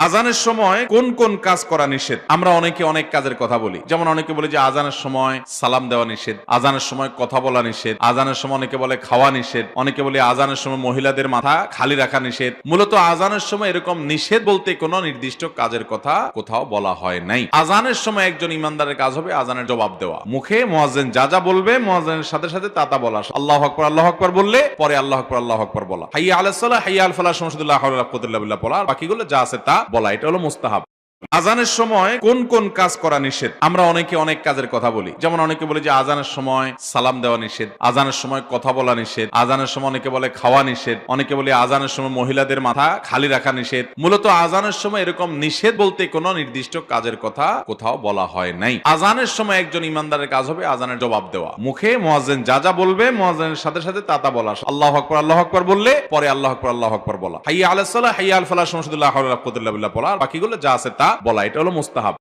আজানের সময় কোন কোন কাজ করা নিষেধ? আমরা অনেকে অনেক কাজের কথা বলি, যেমন অনেকে বলে যে আজানের সময় সালাম দেওয়া নিষেধ, আজানের সময় কথা বলা নিষেধ, আজানের সময় অনেকে বলে খাওয়া নিষেধ, অনেকে বলে আজানের সময় মহিলাদের মাথা খালি রাখা নিষেধ। মূলত আজানের সময় এরকম নিষেধ বলতে কোনো নির্দিষ্ট কাজের কথা কোথাও বলা হয় নাই। আজানের সময় একজন ইমানদারের কাজ হবে আজানের জবাব দেওয়া। মুখে মুয়াজ্জিন যা যা বলবে মুয়াজ্জিনের সাথে সাথে তা তা বলা। আল্লাহু আকবার বললে পরে আল্লাহু আকবার বলা। হাইয়া আলাস সালাহ হাইয়া আল ফালাহ সমস্ত লা হাওলা ওয়ালা কুওয়াতা ইল্লা বিল্লাহ বলা, আর বাকিগুলো যা আছে তা বলা। এটা হলো মুস্তাহাব। আজানের সময় কোন কোন কাজ করা নিষেধ? আমরা অনেকে অনেক কাজের কথা বলি, যেমন অনেকে বলে যে আজানের সময় সালাম দেওয়া নিষেধ, আজানের সময় কথা বলা নিষেধ, আজানের সময় অনেকে বলে খাওয়া নিষেধ, অনেকে বলে আজানের সময় মহিলাদের মাথা খালি রাখা নিষেধ। মূলত আজানের সময় এরকম নিষেধ বলতে কোনো নির্দিষ্ট কাজের কথা কোথাও বলা হয় নাই। আজানের সময় একজন ইমানদারের কাজ হবে আজানের জবাব দেওয়া। মুখে মুয়াজ্জিন যা যা বলবে মুয়াজ্জিনের সাথে সাথে তা তা বলা। আল্লাহু আকবার বললে পরে আল্লাহু আকবার বলা। হাইয়া আলাস সালাহ হাইয়া আল ফালাহ সমস্ত লা হাওলা ওয়ালা কুওয়াতা ইল্লা বিল্লাহ বলা, আর বাকিগুলো যা আছে তা বলা। এটা হলো মুস্তাহাব।